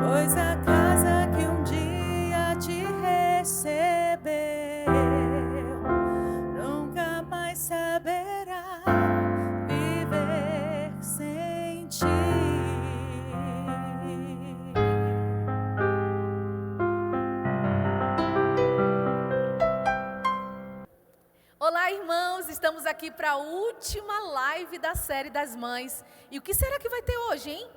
Pois a casa que um dia te recebeu nunca mais saberá viver sem ti. Olá, irmãos, estamos aqui para a última live da série das mães. E o que será que vai ter hoje, hein?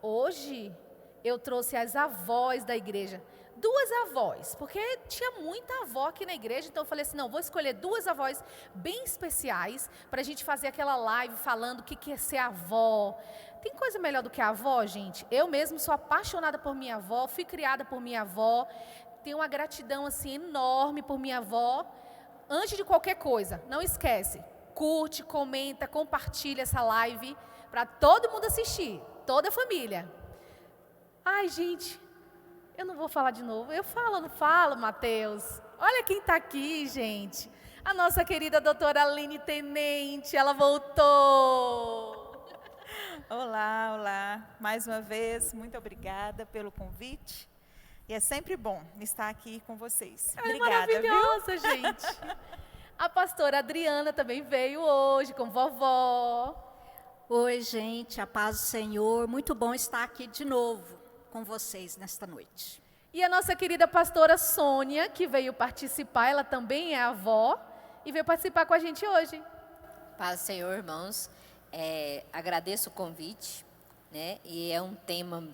Hoje eu trouxe as avós da igreja. Duas avós, porque tinha muita avó aqui na igreja, então eu falei assim, não, vou escolher duas avós bem especiais para a gente fazer aquela live falando o que é ser avó. Tem coisa melhor do que a avó, gente? Eu mesmo sou apaixonada por minha avó, fui criada por minha avó, tenho uma gratidão assim enorme por minha avó. Antes de qualquer coisa, não esquece, curte, comenta, compartilha essa live para todo mundo assistir, toda a família. Ai, gente, eu não vou falar de novo. Eu falo, não falo, Mateus? Olha quem está aqui, gente. A nossa querida doutora Aline Tenente, ela voltou. Olá, olá. Mais uma vez, muito obrigada pelo convite. E é sempre bom estar aqui com vocês. Ela Obrigada, é maravilhosa, gente. A pastora Adriana também veio hoje com vovó. Oi, gente, a paz do Senhor. Muito bom estar aqui de novo com vocês nesta noite. E a nossa querida pastora Sônia, que veio participar, ela também é avó, e veio participar com a gente hoje. Paz do Senhor, irmãos. Agradeço o convite, né? E é um tema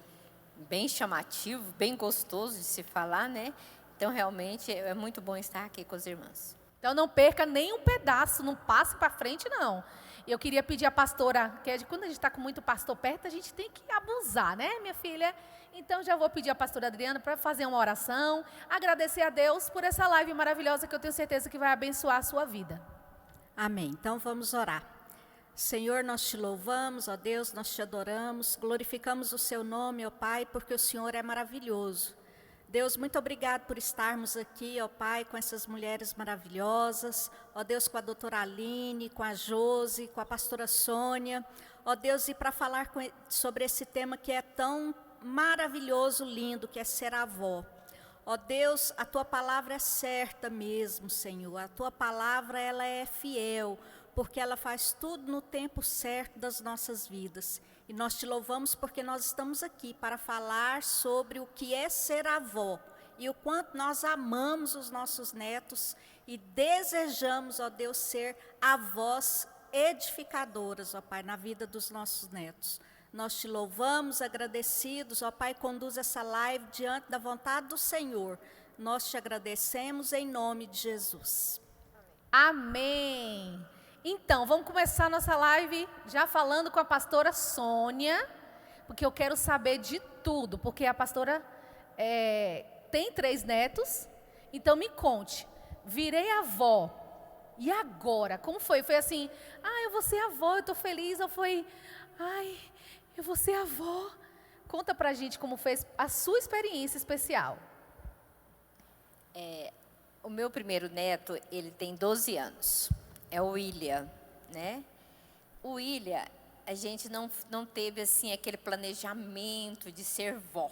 bem chamativo, bem gostoso de se falar, né? Então, realmente, é muito bom estar aqui com os irmãos. Então, não perca nem um pedaço, não passe para frente, não. E eu queria pedir à pastora, quando a gente está com muito pastor perto, a gente tem que abusar, né, minha filha? Então, já vou pedir à pastora Adriana para fazer uma oração, agradecer a Deus por essa live maravilhosa que eu tenho certeza que vai abençoar a sua vida. Amém. Então, vamos orar. Senhor, nós te louvamos, ó Deus, nós te adoramos, glorificamos o seu nome, ó Pai, porque o Senhor é maravilhoso. Deus, muito obrigado por estarmos aqui, ó Pai, com essas mulheres maravilhosas, ó Deus, com a doutora Aline, com a Josi, com a pastora Sônia, ó Deus, e para falar sobre esse tema que é tão maravilhoso, lindo, que é ser avó. Ó Deus, a tua palavra é certa mesmo, Senhor, a tua palavra ela é fiel, porque ela faz tudo no tempo certo das nossas vidas. E nós te louvamos porque nós estamos aqui para falar sobre o que é ser avó e o quanto nós amamos os nossos netos e desejamos, ó Deus, ser avós edificadoras, ó Pai, na vida dos nossos netos. Nós te louvamos, agradecidos, ó Pai, conduz essa live diante da vontade do Senhor. Nós te agradecemos em nome de Jesus. Amém. Então, vamos começar a nossa live já falando com a pastora Sônia, porque eu quero saber de tudo, porque a pastora tem 3 netos, então me conte, virei avó, e agora? Como foi? Foi assim, eu vou ser avó, eu estou feliz, ou foi, eu vou ser avó? Conta pra gente como foi a sua experiência especial. O meu primeiro neto, ele tem 12 anos. É o William, né? O William, a gente não teve, assim, aquele planejamento de ser vó.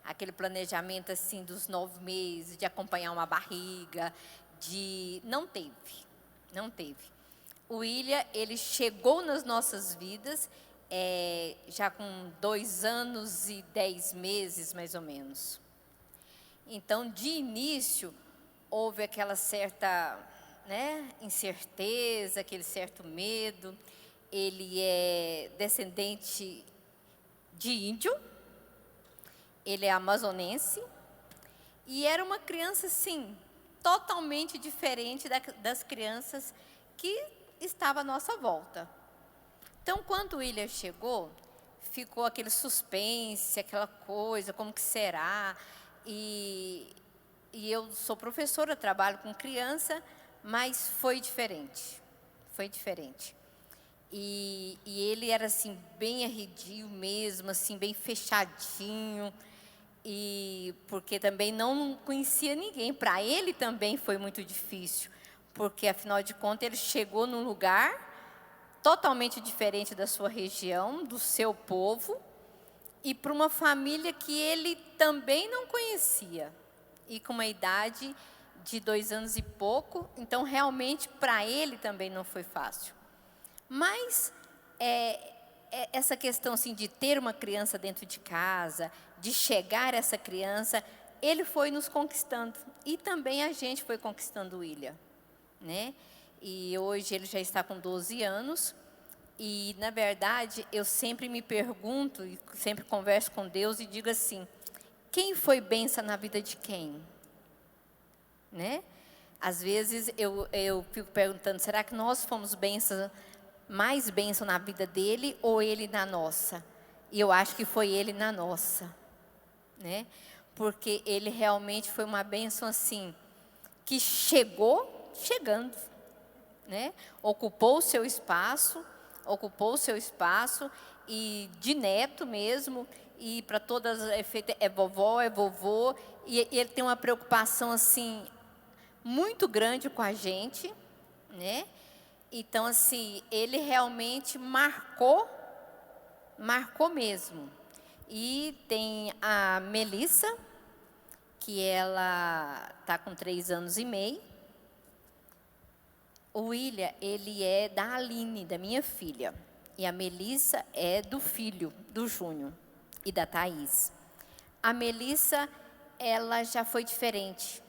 Aquele planejamento, assim, dos 9 meses, de acompanhar uma barriga, Não teve. O William, ele chegou nas nossas vidas já com 2 anos e 10 meses, mais ou menos. Então, de início, houve aquela certa... incerteza, aquele certo medo. Ele é descendente de índio, ele é amazonense, e era uma criança, assim, totalmente diferente das crianças que estavam à nossa volta. Então, quando o William chegou, ficou aquele suspense, aquela coisa, como que será? E eu sou professora, trabalho com criança, mas foi diferente. E ele era, assim, bem arredio mesmo, assim, bem fechadinho, e porque também não conhecia ninguém. Para ele também foi muito difícil, porque, afinal de contas, ele chegou num lugar totalmente diferente da sua região, do seu povo, e para uma família que ele também não conhecia, e com uma idade de 2 anos e pouco, então realmente para ele também não foi fácil. Mas essa questão assim, de ter uma criança dentro de casa, de chegar essa criança, ele foi nos conquistando, e também a gente foi conquistando o William, né? E hoje ele já está com 12 anos, e na verdade eu sempre me pergunto, e sempre converso com Deus e digo assim, quem foi bênção na vida de quem? Né? Às vezes eu fico perguntando, será que nós fomos mais bênção na vida dele ou ele na nossa? E eu acho que foi ele na nossa, né? Porque ele realmente foi uma bênção assim, que chegou chegando, né? Ocupou o seu espaço, e de neto mesmo, e para todas é vovó, é vovô, e ele tem uma preocupação assim muito grande com a gente, né? Então assim, ele realmente marcou mesmo. E tem a Melissa, que ela está com 3 anos e meio. O William, ele é da Aline, da minha filha. E a Melissa é do filho, do Júnior e da Thaís. A Melissa, ela já foi diferente,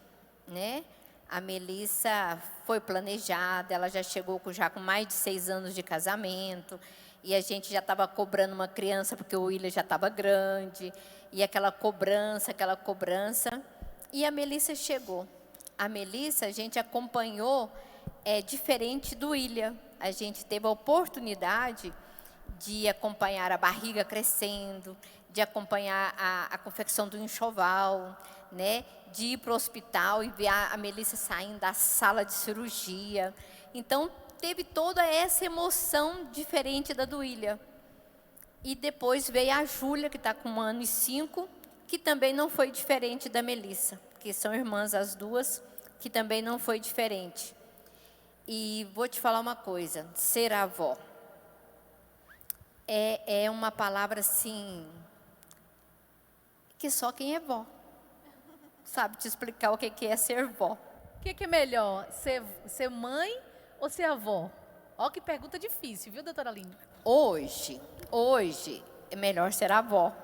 né? A Melissa foi planejada, ela já chegou com mais de 6 anos de casamento. E a gente já estava cobrando uma criança, porque o William já estava grande. E aquela cobrança. E a Melissa chegou. A Melissa, a gente acompanhou diferente do William. A gente teve a oportunidade de acompanhar a barriga crescendo, de acompanhar a confecção do enxoval, né? De ir para o hospital e ver a Melissa saindo da sala de cirurgia. Então, teve toda essa emoção diferente da do William. E depois veio a Júlia, que está com 1 ano e 5, que também não foi diferente da Melissa, porque são irmãs as duas, que também não foi diferente. E vou te falar uma coisa, ser avó é uma palavra assim, que só quem é vó sabe te explicar o que é ser vó. O que é melhor, ser mãe ou ser avó? Ó, que pergunta difícil, viu, doutora Aline? Hoje é melhor ser avó,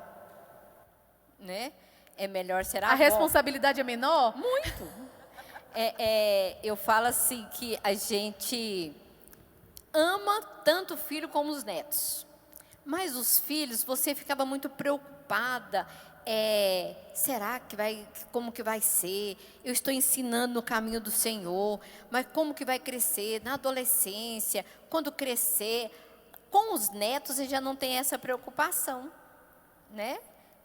né? É melhor ser avó. A responsabilidade é menor? Muito. Eu falo assim que a gente ama tanto o filho como os netos. Mas os filhos, você ficava muito preocupada. Será que como que vai ser? Eu estou ensinando no caminho do Senhor, mas como que vai crescer? Na adolescência, quando crescer? Com os netos, você já não tem essa preocupação, né?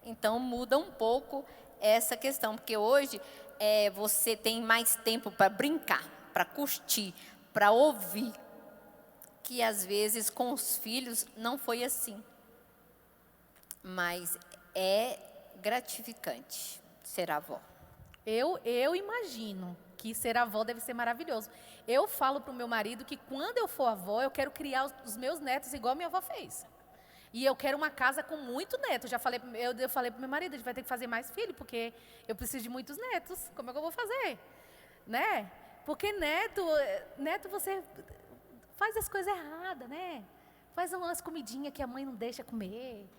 Então, muda um pouco essa questão, porque hoje você tem mais tempo para brincar, para curtir, para ouvir, que às vezes com os filhos não foi assim. Mas é gratificante ser avó. Eu imagino que ser avó deve ser maravilhoso. Eu falo para o meu marido que quando eu for avó, eu quero criar os meus netos igual a minha avó fez. E eu quero uma casa com muito neto. Eu falei para o meu marido, a gente vai ter que fazer mais filho, porque eu preciso de muitos netos. Como é que eu vou fazer? Né? Porque neto você faz as coisas erradas, né? Faz umas comidinhas que a mãe não deixa comer.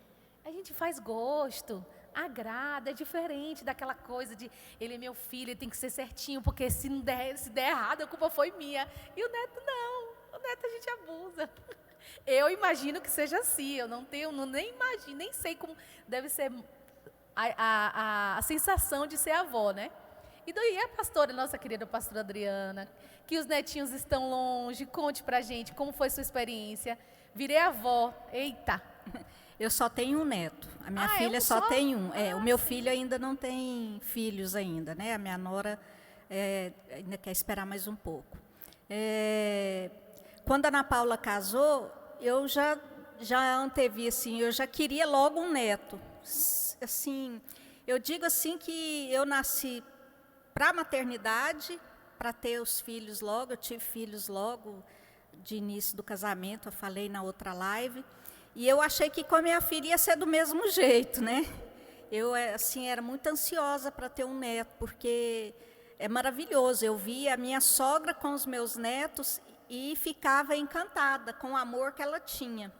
A gente faz gosto, agrada, é diferente daquela coisa de ele é meu filho, ele tem que ser certinho, porque se der errado, a culpa foi minha. E o neto não, o neto a gente abusa. Eu imagino que seja assim, eu nem imagino, nem sei como deve ser a sensação de ser avó, né? E daí a pastora, nossa querida pastora Adriana, que os netinhos estão longe, conte pra gente como foi sua experiência. Virei avó, eita! Eu só tenho um neto. A minha filha só tem um. O meu filho ainda não tem filhos ainda, né? A minha nora ainda quer esperar mais um pouco. Quando a Ana Paula casou, eu já antevi assim, eu já queria logo um neto. Assim, eu digo assim que eu nasci para a maternidade, para ter os filhos logo. Eu tive filhos logo de início do casamento, eu falei na outra live. E eu achei que com a minha filha ia ser do mesmo jeito, né? Eu, assim, era muito ansiosa para ter um neto, porque é maravilhoso. Eu via a minha sogra com os meus netos e ficava encantada com o amor que ela tinha.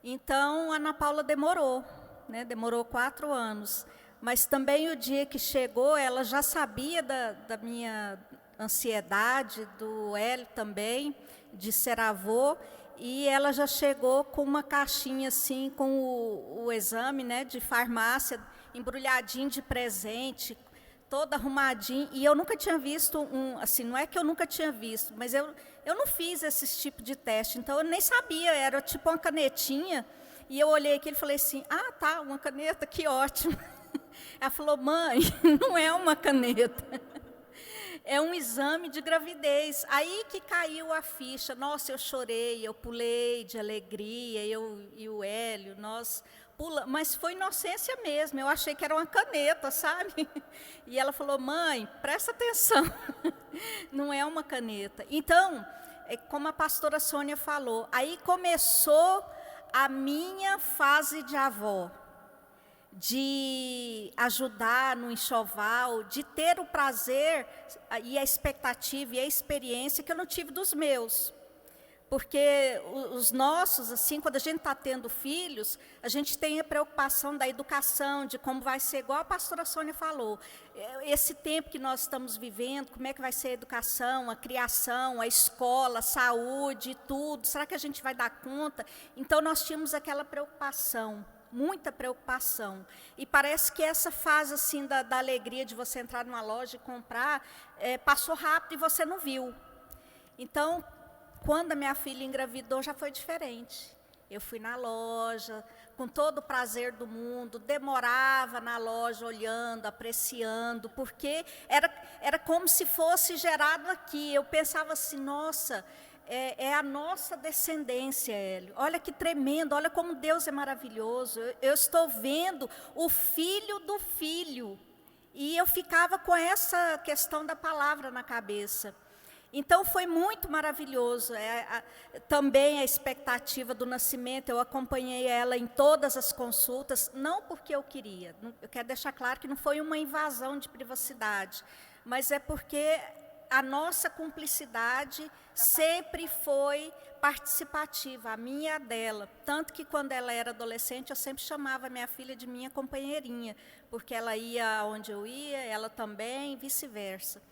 Então, a Ana Paula demorou, né? Demorou 4 anos. Mas também o dia que chegou, ela já sabia da minha ansiedade, do Hélio também, de ser avô, e ela já chegou com uma caixinha assim, com o exame, né, de farmácia, embrulhadinho de presente, todo arrumadinho, e eu nunca tinha visto assim, não é que eu nunca tinha visto, mas eu não fiz esse tipo de teste, então eu nem sabia, era tipo uma canetinha, e eu olhei aqui e falei assim, ah, tá, uma caneta, que ótimo. Ela falou, mãe, não é uma caneta, é um exame de gravidez. Aí que caiu a ficha, nossa, eu chorei, eu pulei de alegria, eu e o Hélio, nós pulamos, mas foi inocência mesmo, eu achei que era uma caneta, sabe? E ela falou, mãe, presta atenção, não é uma caneta. Então, como a pastora Sônia falou, aí começou a minha fase de avó, de ajudar no enxoval, de ter o prazer e a expectativa e a experiência que eu não tive dos meus. Porque os nossos, assim, quando a gente está tendo filhos, a gente tem a preocupação da educação, de como vai ser, igual a pastora Sônia falou, esse tempo que nós estamos vivendo, como é que vai ser a educação, a criação, a escola, a saúde, tudo, será que a gente vai dar conta? Então, nós tínhamos aquela preocupação, muita preocupação. E parece que essa fase assim, da alegria de você entrar numa loja e comprar, passou rápido e você não viu. Então, quando a minha filha engravidou, já foi diferente. Eu fui na loja, com todo o prazer do mundo, demorava na loja, olhando, apreciando, porque era como se fosse gerado aqui. Eu pensava assim, nossa, é a nossa descendência, Hélio. Olha que tremendo, olha como Deus é maravilhoso. Eu estou vendo o filho do filho. E eu ficava com essa questão da palavra na cabeça. Então, foi muito maravilhoso. Também a expectativa do nascimento, eu acompanhei ela em todas as consultas, não porque eu queria. Eu quero deixar claro que não foi uma invasão de privacidade, mas é porque a nossa cumplicidade sempre foi participativa, a minha e a dela. Tanto que, quando ela era adolescente, eu sempre chamava minha filha de minha companheirinha, porque ela ia onde eu ia, ela também, e vice-versa.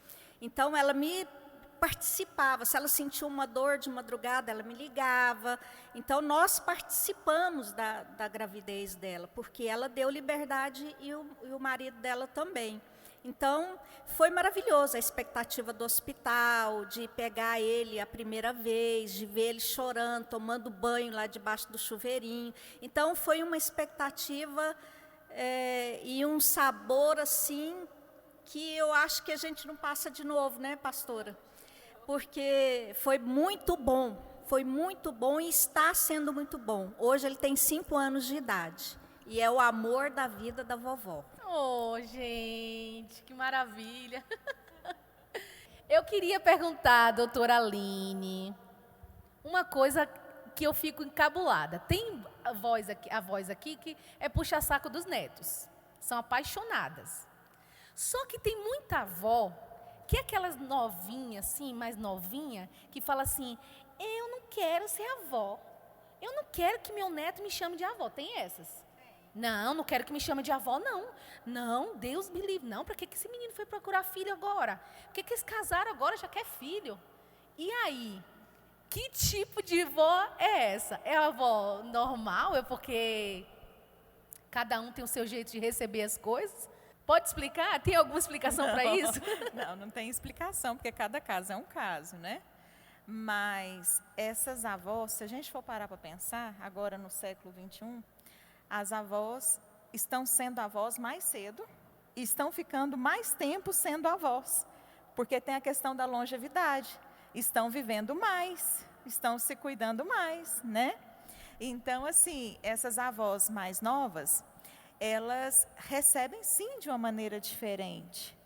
Então, ela me participava, se ela sentia uma dor de madrugada, ela me ligava. Então, nós participamos da gravidez dela, porque ela deu liberdade e o marido dela também. Então, foi maravilhoso a expectativa do hospital, de pegar ele a primeira vez, de ver ele chorando, tomando banho lá debaixo do chuveirinho. Então, foi uma expectativa e um sabor assim, que eu acho que a gente não passa de novo, né, pastora? Porque foi muito bom e está sendo muito bom. Hoje ele tem 5 anos de idade e é o amor da vida da vovó. Oh, gente, que maravilha. Eu queria perguntar, doutora Aline, uma coisa que eu fico encabulada. Tem a voz aqui que é puxa-saco dos netos. São apaixonadas. Só que tem muita avó que é aquelas novinhas, assim, mais novinha, que fala assim, eu não quero ser avó. Eu não quero que meu neto me chame de avó. Tem essas? Não quero que me chame de avó, não. Não, Deus me livre. Não, para que esse menino foi procurar filho agora? Por que eles casaram agora, já quer filho? E aí, que tipo de avó é essa? É a avó normal? É porque cada um tem o seu jeito de receber as coisas? Pode explicar? Tem alguma explicação para isso? Não tem explicação, porque cada caso é um caso, né? Mas essas avós, se a gente for parar para pensar, agora no século XXI, as avós estão sendo avós mais cedo e estão ficando mais tempo sendo avós, porque tem a questão da longevidade. Estão vivendo mais, estão se cuidando mais, né? Então, assim, essas avós mais novas, elas recebem sim de uma maneira diferente.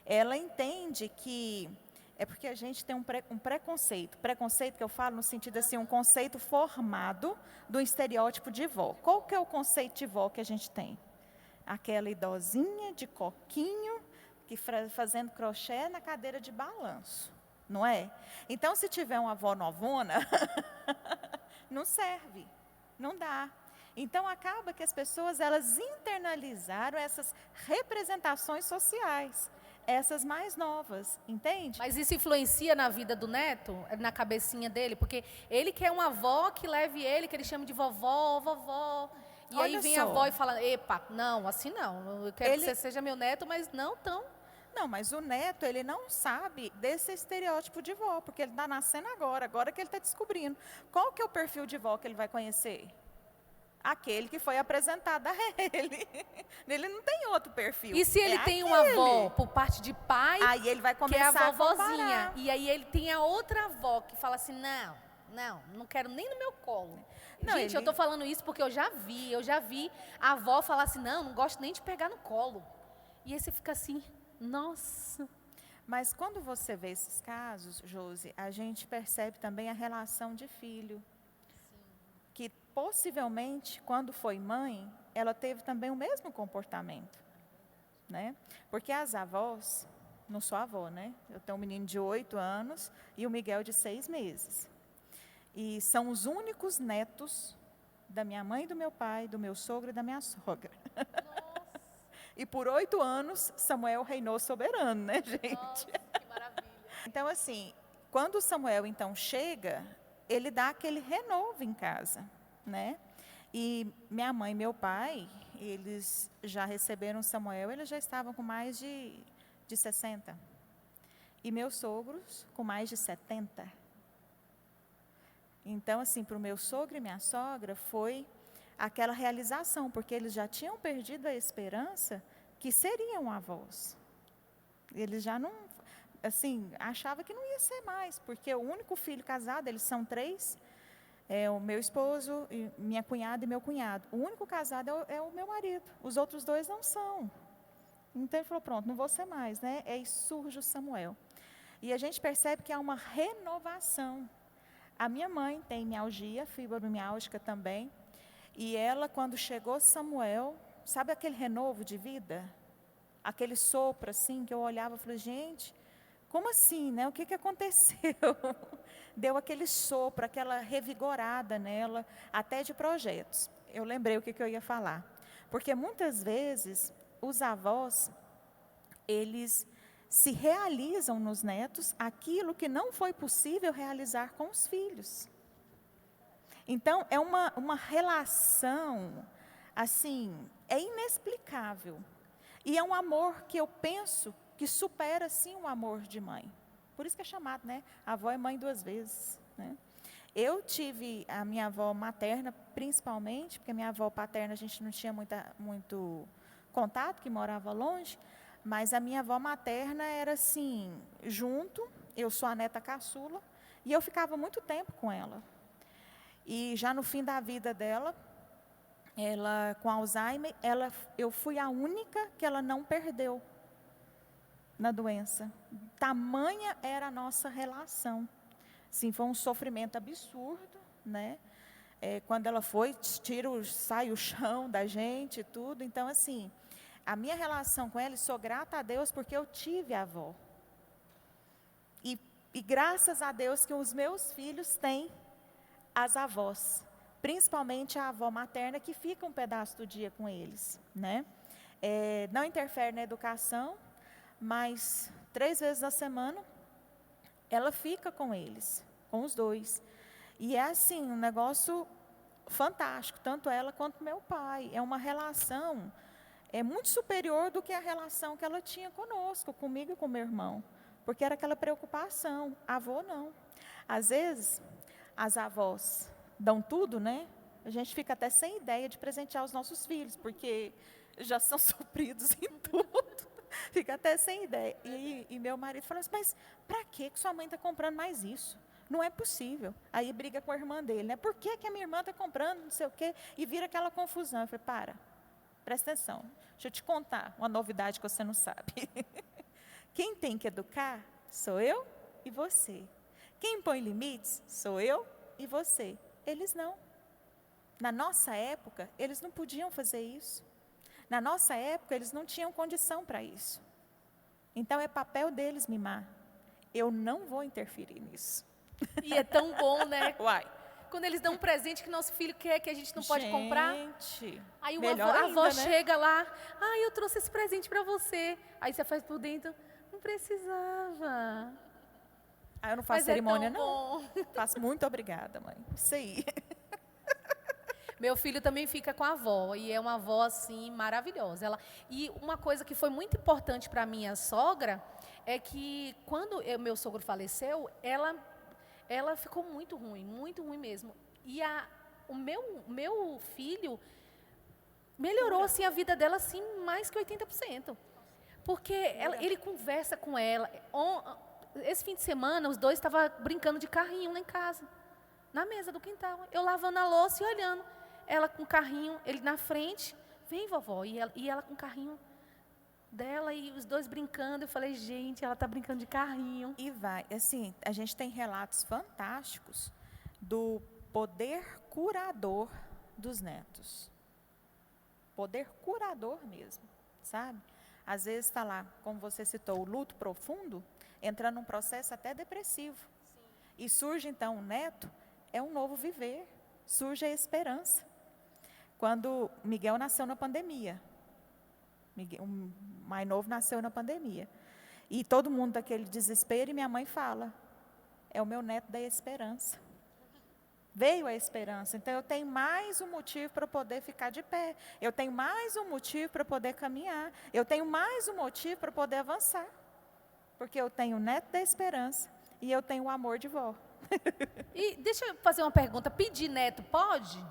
Ela entende que É porque a gente tem um preconceito. Preconceito que eu falo no sentido assim, um conceito formado do estereótipo de vó. Qual que é o conceito de vó que a gente tem? Aquela idosinha de coquinho, que fazendo crochê na cadeira de balanço, não é? Então, se tiver uma avó novona, não serve, não dá. Então, acaba que as pessoas, elas internalizaram essas representações sociais, essas mais novas, entende? Mas isso influencia na vida do neto, na cabecinha dele? Porque ele quer uma avó que leve ele, que ele chama de vovó, vovó. E aí Olha vem só. a avó e fala, epa, não, assim não, eu quero que você seja meu neto, mas não tão. Não, mas o neto, ele não sabe desse estereótipo de vó, porque ele está nascendo agora que ele está descobrindo. Qual que é o perfil de vó que ele vai conhecer? Aquele que foi apresentado a ele. Ele não tem outro perfil. E se ele tem uma aquele. avó por parte de pai, Aí ele vai que é começar a vovozinha, comparar. e aí ele tem a outra avó que fala assim, não quero nem no meu colo. Não, Gente, eu estou falando isso porque eu já vi a avó falar assim, não gosto nem de pegar no colo. E aí você fica assim, nossa. Mas quando você vê esses casos, Josi, a gente percebe também a relação de filho. Que possivelmente, quando foi mãe, ela teve também o mesmo comportamento, né? Porque as avós, não sou avó, né? Eu tenho um menino de 8 anos e o Miguel de 6 meses. E são os únicos netos da minha mãe e do meu pai, do meu sogro e da minha sogra. E por 8 anos, Samuel reinou soberano, né, gente? Nossa, que maravilha. Então, assim, quando o Samuel, então, chega, ele dá aquele renovo em casa, né? E minha mãe e meu pai, eles já receberam Samuel, eles já estavam com mais de 60. E meus sogros com mais de 70. Então, assim, para o meu sogro e minha sogra, foi aquela realização, porque eles já tinham perdido a esperança que seriam avós. Eles já não, assim, achavam que não ia ser mais, porque o único filho casado, eles são 3, é o meu esposo, minha cunhada e meu cunhado. O único casado é o meu marido, os outros 2 não são. Então ele falou, pronto, não vou ser mais, né? Aí surge o Samuel. E a gente percebe que há uma renovação. A minha mãe tem mialgia, fibromialgia também. E ela, quando chegou Samuel, sabe aquele renovo de vida? Aquele sopro, assim, que eu olhava e falei, gente, como assim, né? O que aconteceu? Deu aquele sopro, aquela revigorada nela, até de projetos. Eu lembrei o que eu ia falar. Porque muitas vezes, os avós, eles se realizam nos netos aquilo que não foi possível realizar com os filhos. Então, é uma relação, assim, é inexplicável. E é um amor que eu penso que supera, sim, o amor de mãe. Por isso que é chamado, né? A avó é mãe 2 vezes, né? Eu tive a minha avó materna, principalmente, porque a minha avó paterna a gente não tinha muito contato, que morava longe, mas a minha avó materna era assim, junto, eu sou a neta caçula, e eu ficava muito tempo com ela. E já no fim da vida dela, ela com Alzheimer, eu fui a única que ela não perdeu na doença. Tamanha era a nossa relação. Sim, foi um sofrimento absurdo, né? Quando ela foi, sai o chão da gente e tudo. Então, assim, a minha relação com ela, e sou grata a Deus porque eu tive a avó. E graças a Deus que os meus filhos têm as avós, principalmente a avó materna, que fica um pedaço do dia com eles, né? Não interfere na educação, mas 3 vezes na semana, ela fica com eles, com os 2. E é assim, um negócio fantástico, tanto ela quanto meu pai. É uma relação muito superior do que a relação que ela tinha conosco, comigo e com meu irmão. Porque era aquela preocupação, avô não. Às vezes, as avós dão tudo, né? A gente fica até sem ideia de presentear os nossos filhos, porque já são supridos em tudo. Fica até sem ideia. E meu marido falou assim, mas para que sua mãe está comprando mais isso? Não é possível. Aí briga com a irmã dele, né? Por que a minha irmã está comprando não sei o quê? E vira aquela confusão. Eu falei, presta atenção. Deixa eu te contar uma novidade que você não sabe. Quem tem que educar sou eu e você. Quem impõe limites sou eu e você. Eles não. Na nossa época, eles não podiam fazer isso. Na nossa época, eles não tinham condição para isso. Então, é papel deles mimar. Eu não vou interferir nisso. E é tão bom, né? Uai. Quando eles dão um presente que nosso filho quer, que a gente não pode comprar. Aí melhor a avó ainda, né? chega lá, eu trouxe esse presente para você. Aí você faz por dentro, não precisava. Eu não faço Mas cerimônia, é tão não. bom. Faço muito obrigada, mãe. Isso aí. Meu filho também fica com a avó, e é uma avó, assim, maravilhosa. E uma coisa que foi muito importante para minha sogra, é que quando meu sogro faleceu, ela ficou muito ruim mesmo. E o meu filho melhorou, assim, a vida dela, assim, mais que 80%. Porque ele conversa com ela. Esse fim de semana, os dois estavam brincando de carrinho lá em casa, na mesa do quintal. Eu lavando a louça e olhando. Ela com o carrinho, ele na frente. Vem, vovó. E ela com o carrinho dela e os dois brincando. Eu falei, gente, ela está brincando de carrinho. E vai, assim, a gente tem relatos fantásticos do poder curador dos netos. Poder curador mesmo, sabe? Às vezes está lá, como você citou, o luto profundo, entrando num processo até depressivo. Sim. E surge, então, o neto, é um novo viver, surge a esperança. Quando Miguel nasceu na pandemia, o mais novo nasceu na pandemia, e todo mundo daquele desespero, e minha mãe fala, é o meu neto da esperança. Veio a esperança, então eu tenho mais um motivo para poder ficar de pé, eu tenho mais um motivo para poder caminhar, eu tenho mais um motivo para poder avançar, porque eu tenho o neto da esperança e eu tenho o amor de vó. E deixa eu fazer uma pergunta, pedir neto pode?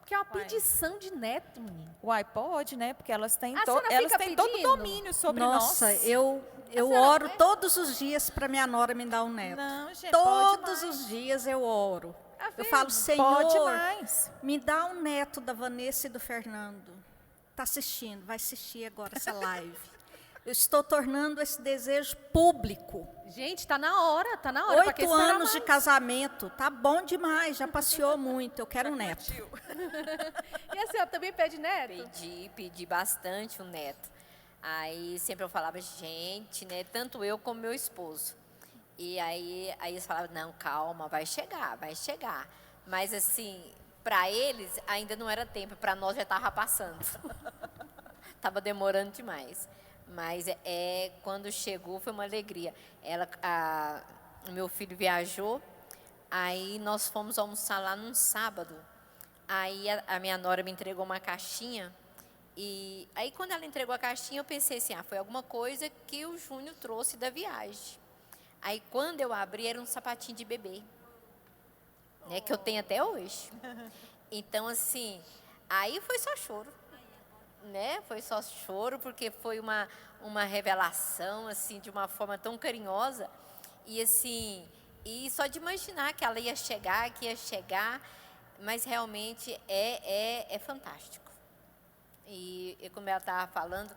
Porque é uma pedição de neto, menino. Uai, pode, né? Porque elas têm, elas têm todo o domínio sobre Nossa, nós. eu oro todos os dias para minha nora me dar um neto. Não, gente, Todos os dias eu oro. Eu falo, Senhor, me dá um neto da Vanessa e do Fernando. Está assistindo, vai assistir agora essa live. Eu estou tornando esse desejo público. Gente, está na hora. 8 anos de casamento, tá bom demais, já passeou muito, eu quero um neto. E a senhora também pede neto? Pedi bastante um neto. Aí sempre eu falava, gente, né, tanto eu como meu esposo. E aí eles falavam, não, calma, vai chegar. Mas assim, para eles ainda não era tempo, para nós já estava passando. Estava demorando demais. Mas quando chegou foi uma alegria. Meu filho viajou, aí nós fomos almoçar lá num sábado. Aí a minha nora me entregou uma caixinha. E aí quando ela entregou a caixinha, eu pensei assim, foi alguma coisa que o Júnior trouxe da viagem. Aí quando eu abri, era um sapatinho de bebê, né, que eu tenho até hoje. Então assim, aí foi só choro. Né? Foi só choro, porque foi uma revelação, assim, de uma forma tão carinhosa, e assim, e só de imaginar que ela ia chegar, mas realmente é fantástico. E como ela estava falando,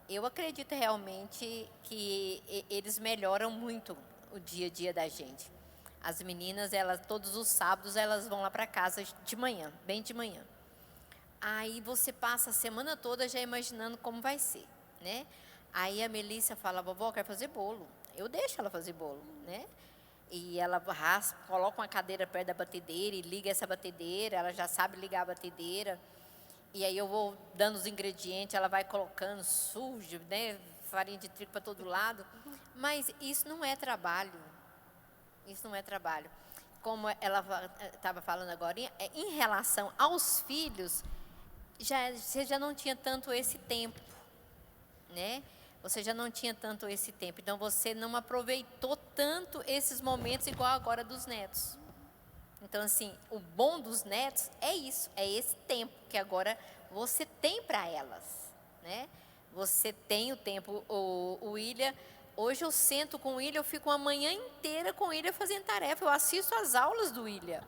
eu acredito realmente que eles melhoram muito o dia a dia da gente. As meninas, todos os sábados, elas vão lá para casa de manhã, bem de manhã. Aí você passa a semana toda já imaginando como vai ser, né? Aí a Melissa fala, vovó, quer fazer bolo. Eu deixo ela fazer bolo, né? E ela coloca uma cadeira perto da batedeira e liga essa batedeira, ela já sabe ligar a batedeira. E aí eu vou dando os ingredientes, ela vai colocando sujo, né? Farinha de trigo para todo lado. Mas isso não é trabalho. Como ela estava falando agora, em relação aos filhos, você já não tinha tanto esse tempo, né? Você já não tinha tanto esse tempo. Então, você não aproveitou tanto esses momentos igual agora dos netos. Então, assim, o bom dos netos é isso, é esse tempo que agora você tem para elas, né? Você tem o tempo. O William, hoje eu sento com o William, eu fico uma manhã inteira com o William fazendo tarefa. Eu assisto as aulas do William,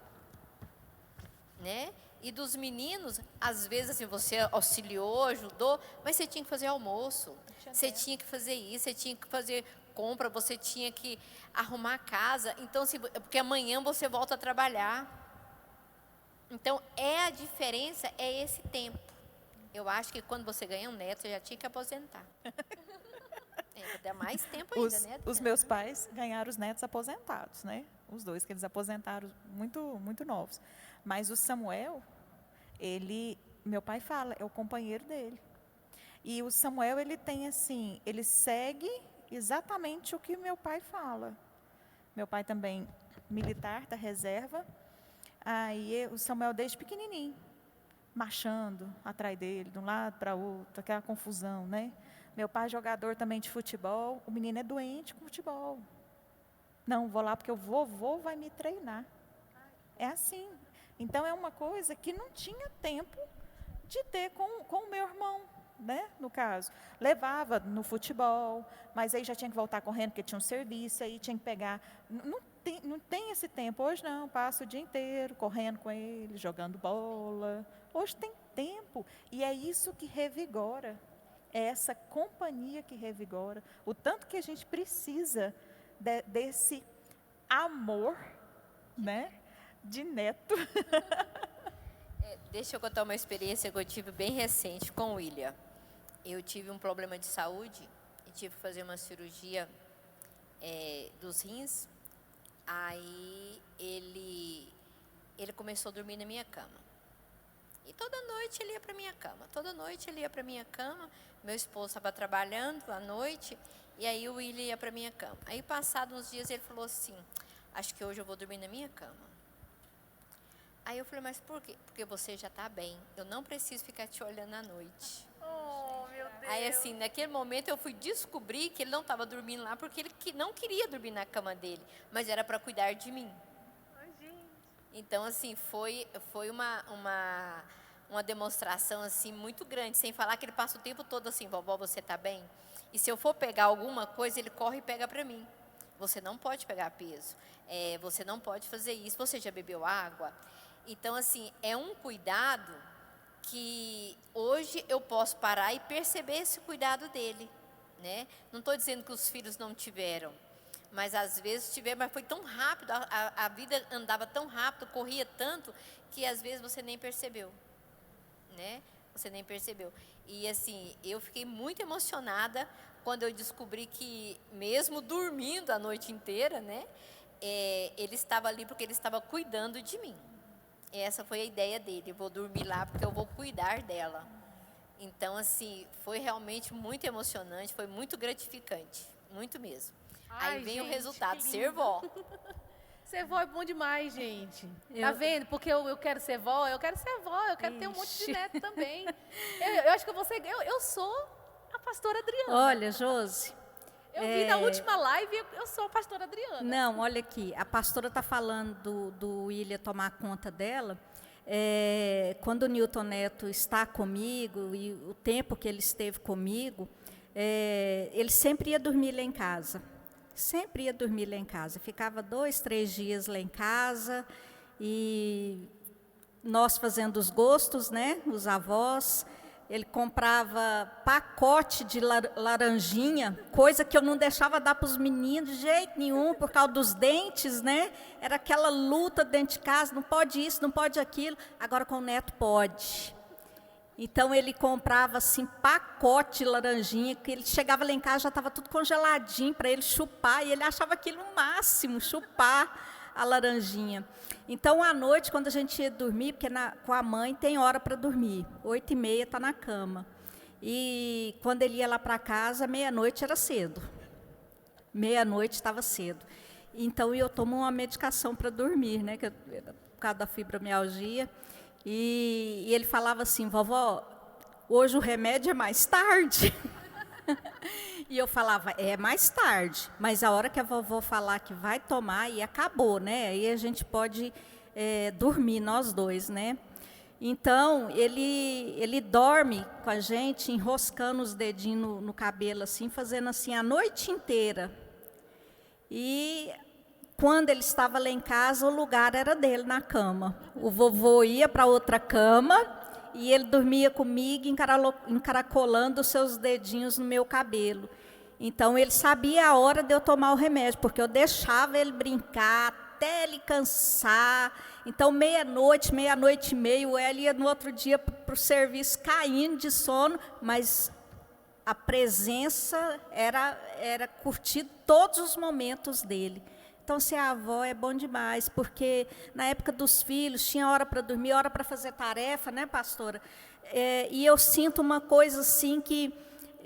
né? E dos meninos, às vezes assim, você auxiliou, ajudou, mas você tinha que fazer almoço, você tinha que fazer isso, você tinha que fazer compra, você tinha que arrumar a casa. Então, assim, porque amanhã você volta a trabalhar. Então, a diferença é esse tempo. Eu acho que quando você ganha um neto, você já tinha que aposentar. Vai dar mais tempo ainda, né? Os meus pais ganharam os netos aposentados, né? Os dois, que eles aposentaram muito, muito novos. Mas o Samuel, meu pai fala, é o companheiro dele. E o Samuel, ele tem assim, ele segue exatamente o que meu pai fala. Meu pai também, militar da reserva. Aí o Samuel, desde pequenininho, marchando atrás dele, de um lado para outro, aquela confusão, né? Meu pai, jogador também de futebol, o menino é doente com futebol. Não, vou lá porque o vovô vai me treinar. É assim. Então, é uma coisa que não tinha tempo de ter com o meu irmão, né? No caso. Levava no futebol, mas aí já tinha que voltar correndo, porque tinha um serviço, aí tinha que pegar. Não tem esse tempo. Hoje não, passo o dia inteiro correndo com ele, jogando bola. Hoje tem tempo. E é isso que revigora. É essa companhia que revigora. O tanto que a gente precisa desse amor, né, de neto. Deixa eu contar uma experiência que eu tive bem recente com o William. Eu tive um problema de saúde e tive que fazer uma cirurgia dos rins. Aí ele começou a dormir na minha cama. E toda noite ele ia para minha cama. Toda noite ele ia para minha cama. Meu esposo estava trabalhando à noite. E aí o William ia para minha cama. Aí, passados uns dias, ele falou assim: acho que hoje eu vou dormir na minha cama. Aí eu falei: mas por quê? Porque você já está bem. Eu não preciso ficar te olhando à noite. Oh, meu Deus. Aí, assim, naquele momento eu fui descobrir que ele não estava dormindo lá porque ele não queria dormir na cama dele. Mas era para cuidar de mim. Então, assim, foi uma demonstração, assim, muito grande. Sem falar que ele passa o tempo todo assim: vovó, você está bem? E se eu for pegar alguma coisa, ele corre e pega para mim. Você não pode pegar peso. Você não pode fazer isso. Você já bebeu água? Então, assim, é um cuidado que hoje eu posso parar e perceber esse cuidado dele, né? Não estou dizendo que os filhos não tiveram. Mas às vezes tiver, mas foi tão rápido, a vida andava tão rápido, corria tanto, que às vezes você nem percebeu, né? Você nem percebeu. E assim, eu fiquei muito emocionada quando eu descobri que, mesmo dormindo a noite inteira, né? Ele estava ali porque ele estava cuidando de mim. Essa foi a ideia dele: eu vou dormir lá porque eu vou cuidar dela. Então, assim, foi realmente muito emocionante, foi muito gratificante, muito mesmo. Ai, aí vem gente, o resultado: que lindo. ser vó. Ser vó é bom demais, gente. Tá vendo? Porque eu quero ser vó, eu quero ter um monte de neto também. Eu acho que eu sou a pastora Adriana. Olha, Josi. Eu vi na última live, eu sou a pastora Adriana. Não, olha aqui, a pastora está falando do William tomar conta dela. Quando o Newton Neto está comigo, e o tempo que ele esteve comigo, ele sempre ia dormir lá em casa. Sempre ia dormir lá em casa. Ficava 2, 3 dias lá em casa, e nós fazendo os gostos, né, os avós. Ele comprava pacote de laranjinha, coisa que eu não deixava dar para os meninos de jeito nenhum, por causa dos dentes, né? Era aquela luta dentro de casa: não pode isso, não pode aquilo. Agora com o neto pode. Então ele comprava assim pacote de laranjinha, que ele chegava lá em casa, já estava tudo congeladinho para ele chupar, e ele achava aquilo o máximo, chupar a laranjinha. Então, à noite, quando a gente ia dormir, porque com a mãe tem hora para dormir, 8h30 está na cama. E quando ele ia lá para casa, meia-noite era cedo. Meia-noite estava cedo. Então, eu tomo uma medicação para dormir, né, que por causa da fibromialgia. E ele falava assim: vovó, hoje o remédio é mais tarde. E eu falava: é mais tarde, mas a hora que a vovó falar que vai tomar, e acabou, né? Aí a gente pode dormir, nós dois, né? Então, ele dorme com a gente, enroscando os dedinhos no cabelo, assim, fazendo assim a noite inteira. E quando ele estava lá em casa, o lugar era dele na cama. O vovô ia para outra cama e ele dormia comigo, encaracolando os seus dedinhos no meu cabelo. Então, ele sabia a hora de eu tomar o remédio, porque eu deixava ele brincar até ele cansar. Então, meia-noite, meia-noite e meia, o Hélio ia no outro dia para o serviço caindo de sono, mas a presença era curtir todos os momentos dele. Então, ser avó é bom demais, porque na época dos filhos, tinha hora para dormir, hora para fazer tarefa, né, pastora? E eu sinto uma coisa assim que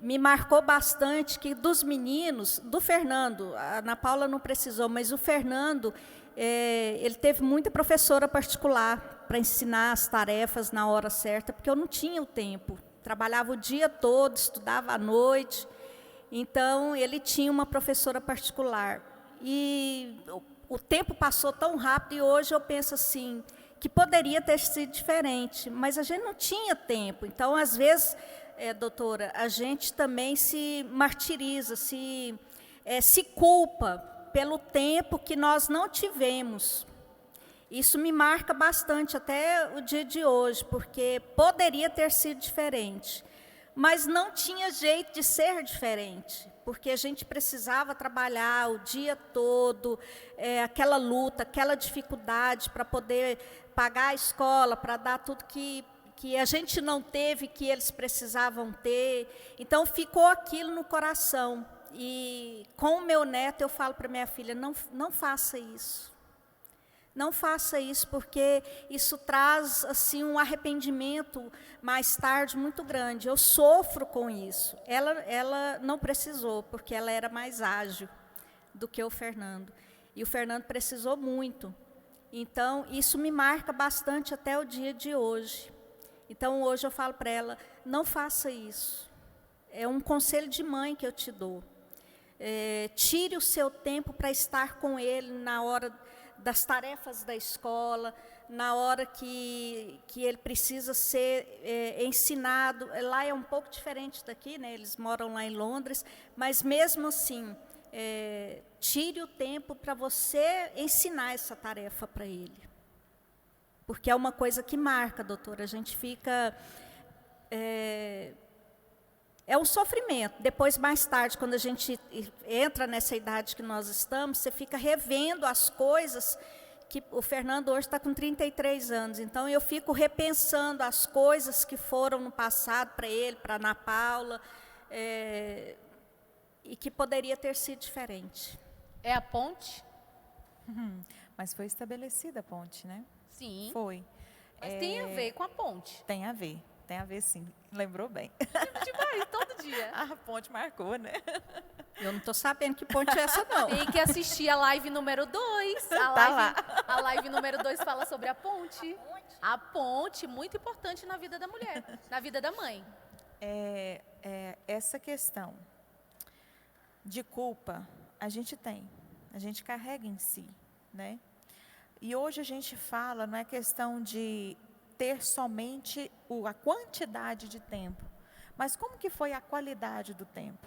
me marcou bastante, que dos meninos, do Fernando, a Ana Paula não precisou, mas o Fernando, ele teve muita professora particular para ensinar as tarefas na hora certa, porque eu não tinha o tempo. Trabalhava o dia todo, estudava à noite. Então, ele tinha uma professora particular. E o tempo passou tão rápido, e hoje eu penso assim, que poderia ter sido diferente, mas a gente não tinha tempo. Então, às vezes, doutora, a gente também se martiriza, se culpa pelo tempo que nós não tivemos. Isso me marca bastante até o dia de hoje, porque poderia ter sido diferente, mas não tinha jeito de ser diferente, porque a gente precisava trabalhar o dia todo, aquela luta, aquela dificuldade para poder pagar a escola, para dar tudo que a gente não teve, que eles precisavam ter. Então, ficou aquilo no coração. E com o meu neto, eu falo para minha filha, não faça isso. Não faça isso, porque isso traz assim, um arrependimento mais tarde muito grande. Eu sofro com isso. Ela não precisou, porque ela era mais ágil do que o Fernando. E o Fernando precisou muito. Então, isso me marca bastante até o dia de hoje. Então, hoje eu falo para ela, não faça isso. É um conselho de mãe que eu te dou. Tire o seu tempo para estar com ele na hora das tarefas da escola, na hora que ele precisa ser ensinado. Lá é um pouco diferente daqui, né? Eles moram lá em Londres, mas mesmo assim, tire o tempo para você ensinar essa tarefa para ele. Porque é uma coisa que marca, doutora, a gente fica... É um sofrimento. Depois, mais tarde, quando a gente entra nessa idade que nós estamos, você fica revendo as coisas, que o Fernando hoje está com 33 anos, então eu fico repensando as coisas que foram no passado para ele, para a Ana Paula, e que poderia ter sido diferente. É a ponte? Mas foi estabelecida a ponte, né? Sim. Foi. Mas tem a ver com a ponte. Tem a ver sim. Lembrou bem. Demais, todo dia. A ponte marcou, né? Eu não estou sabendo que ponte é essa, não. Tem que assistir a live número 2. A live número 2 fala sobre a ponte. A ponte, muito importante na vida da mulher, na vida da mãe. Essa questão de culpa, a gente carrega em si, né? E hoje a gente fala, não é questão de ter somente a quantidade de tempo, mas como que foi a qualidade do tempo?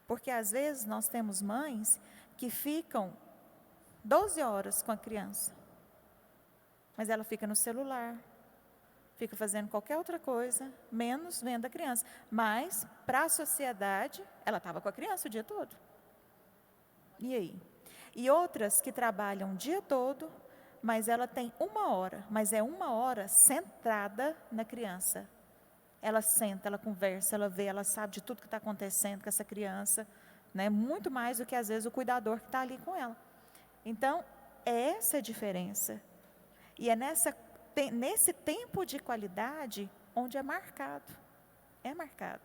Porque às vezes nós temos mães que ficam 12 horas com a criança, mas ela fica no celular, fica fazendo qualquer outra coisa, menos vendo a criança. Mas, para a sociedade, ela estava com a criança o dia todo. E aí? E outras que trabalham o dia todo, mas ela tem 1 hora, mas é 1 hora centrada na criança. Ela senta, ela conversa, ela vê, ela sabe de tudo que está acontecendo com essa criança, né? Muito mais do que, às vezes, o cuidador que está ali com ela. Então, é essa a diferença. E é nesse tempo de qualidade onde é marcado. É marcado.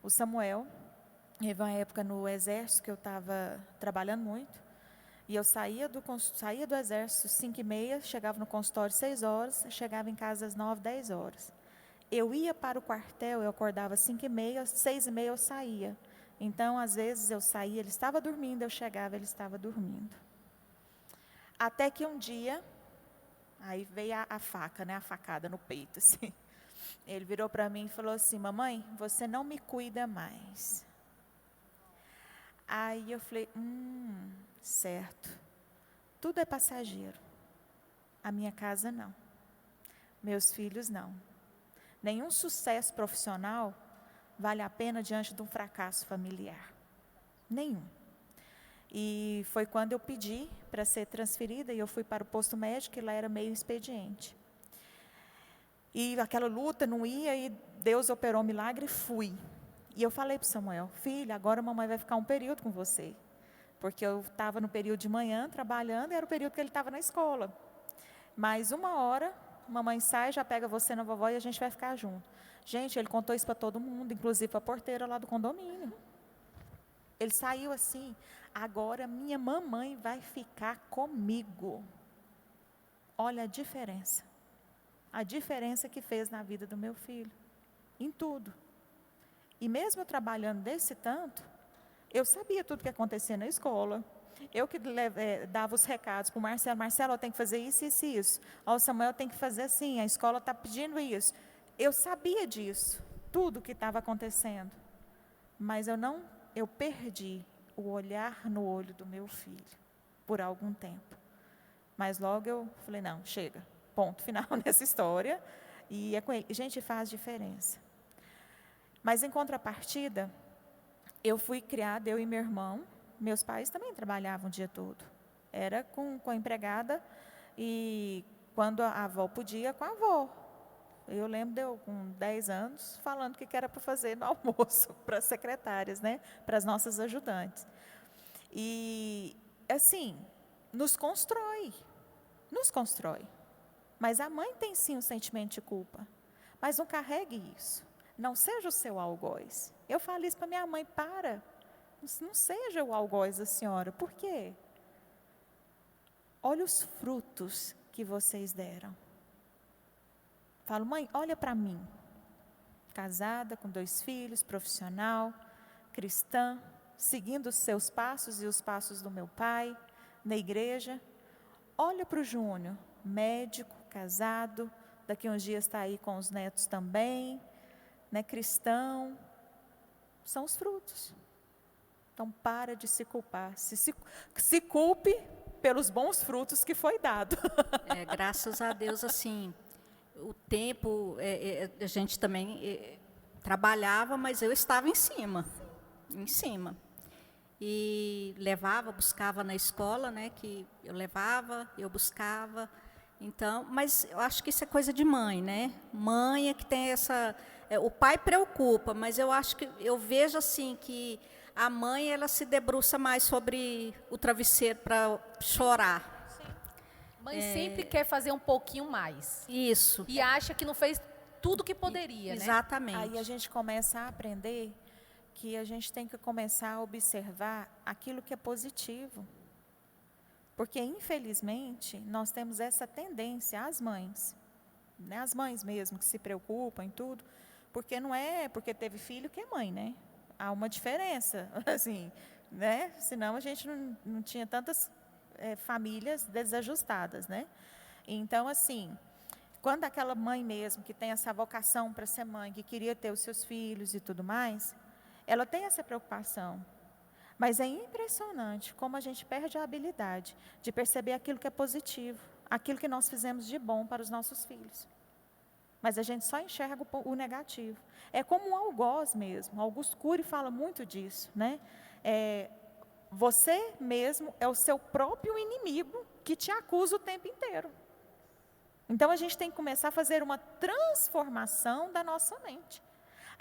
O Samuel, teve uma época no exército que eu estava trabalhando muito, e eu saía do exército 5h30, chegava no consultório 6 horas, chegava em casa às 9, 10 horas. Eu ia para o quartel, eu acordava 5h30, 6h30 eu saía. Então, às vezes, eu saía, ele estava dormindo, eu chegava, ele estava dormindo. Até que um dia, aí veio a faca, né, a facada no peito, assim. Ele virou para mim e falou assim, mamãe, você não me cuida mais. Aí eu falei, certo. Tudo é passageiro. A minha casa não. Meus filhos não. Nenhum sucesso profissional vale a pena diante de um fracasso familiar. Nenhum. E foi quando eu pedi para ser transferida e eu fui para o posto médico e lá era meio expediente. E aquela luta não ia e Deus operou um milagre e fui. E eu falei para o Samuel, filho, agora a mamãe vai ficar um período com você. Porque eu estava no período de manhã trabalhando e era o período que ele estava na escola. Mais 1 hora, mamãe sai, já pega você na vovó e a gente vai ficar junto. Gente, ele contou isso para todo mundo, inclusive para a porteira lá do condomínio. Ele saiu assim, agora minha mamãe vai ficar comigo. Olha a diferença. A diferença que fez na vida do meu filho. Em tudo. E mesmo eu trabalhando desse tanto, eu sabia tudo que acontecia na escola. Eu que dava os recados para o Marcelo. Marcelo, eu tenho que fazer isso, isso e isso. Ó, o Samuel tem que fazer assim, a escola está pedindo isso. Eu sabia disso, tudo que estava acontecendo. Mas eu perdi o olhar no olho do meu filho por algum tempo. Mas logo eu falei, não, chega, ponto final nessa história. E é com ele. Gente, faz diferença. Mas em contrapartida, eu fui criada, eu e meu irmão, meus pais também trabalhavam o dia todo. Era com a empregada e quando a avó podia, com a avó. Eu lembro de eu, com 10 anos, falando o que era para fazer no almoço, para as secretárias, né? Para as nossas ajudantes. E, assim, nos constrói. Nos constrói. Mas a mãe tem sim um sentimento de culpa. Mas não carregue isso. Não seja o seu algoz. Eu falo isso para minha mãe, para. Não seja o algoz da senhora. Por quê? Olha os frutos que vocês deram. Falo, mãe, olha para mim. Casada, com 2 filhos, profissional, cristã, seguindo os seus passos e os passos do meu pai, na igreja. Olha para o Júnior, médico, casado, daqui a uns dias está aí com os netos também, né, cristão. São os frutos. Então, para de se culpar. Se culpe pelos bons frutos que foi dado. Graças a Deus, assim, o tempo, a gente também trabalhava, mas eu estava em cima. E levava, buscava na escola, né, que eu levava, eu buscava. Então, mas eu acho que isso é coisa de mãe, né? Mãe é que tem essa... o pai preocupa, mas eu vejo assim que a mãe, ela se debruça mais sobre o travesseiro para chorar. Mãe sempre quer fazer um pouquinho mais. Isso. E acha que não fez tudo que poderia, né? Exatamente. Aí a gente começa a aprender que a gente tem que começar a observar aquilo que é positivo. Porque, infelizmente, nós temos essa tendência, as mães, né? As mães mesmo, que se preocupam em tudo, porque não é porque teve filho que é mãe, né? Há uma diferença, assim, né? Senão a gente não tinha tantas famílias desajustadas, né? Então, assim, quando aquela mãe mesmo, que tem essa vocação para ser mãe, que queria ter os seus filhos e tudo mais, ela tem essa preocupação. Mas é impressionante como a gente perde a habilidade de perceber aquilo que é positivo, aquilo que nós fizemos de bom para os nossos filhos. Mas a gente só enxerga o negativo. É como um algoz mesmo. Augusto Cury fala muito disso, né? Você mesmo é o seu próprio inimigo que te acusa o tempo inteiro. Então a gente tem que começar a fazer uma transformação da nossa mente.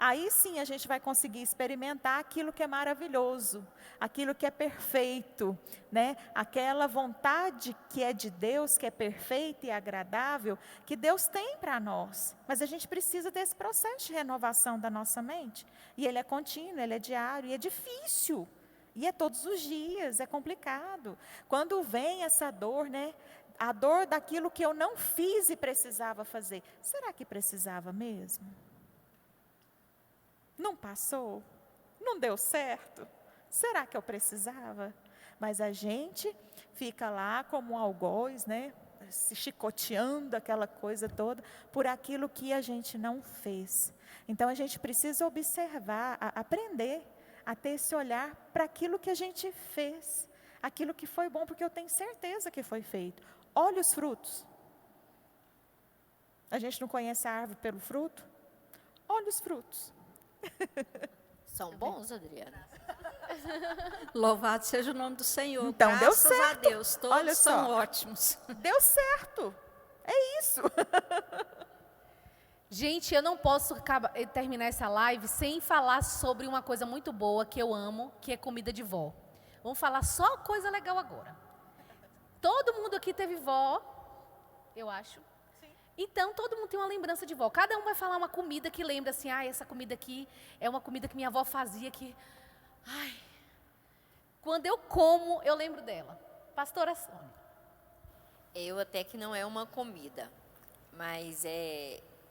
Aí sim a gente vai conseguir experimentar aquilo que é maravilhoso, aquilo que é perfeito, né? Aquela vontade que é de Deus, que é perfeita e agradável, que Deus tem para nós. Mas a gente precisa desse processo de renovação da nossa mente. E ele é contínuo, ele é diário, e é difícil. E é todos os dias, é complicado. Quando vem essa dor, né? A dor daquilo que eu não fiz e precisava fazer. Será que precisava mesmo? Não passou? Não deu certo? Será que eu precisava? Mas a gente fica lá como um algoz, né? Se chicoteando aquela coisa toda por aquilo que a gente não fez. Então a gente precisa observar, aprender a ter esse olhar para aquilo que a gente fez, aquilo que foi bom, porque eu tenho certeza que foi feito. Olha os frutos. A gente não conhece a árvore pelo fruto? Olha os frutos. São bons, Adriana? Louvado seja o nome do Senhor. Então, deu Graças a certo. Deus, todos Olha são só. ótimos. Deu certo. É isso. Gente, eu não posso terminar essa live sem falar sobre uma coisa muito boa que eu amo, que é comida de vó. Vamos falar só coisa legal agora. Todo mundo aqui teve vó, eu acho. Então, todo mundo tem uma lembrança de vó. Cada um vai falar uma comida que lembra assim, essa comida aqui é uma comida que minha avó fazia que... Ai, quando eu como, eu lembro dela. Pastora Sônia. Eu até que não é uma comida, mas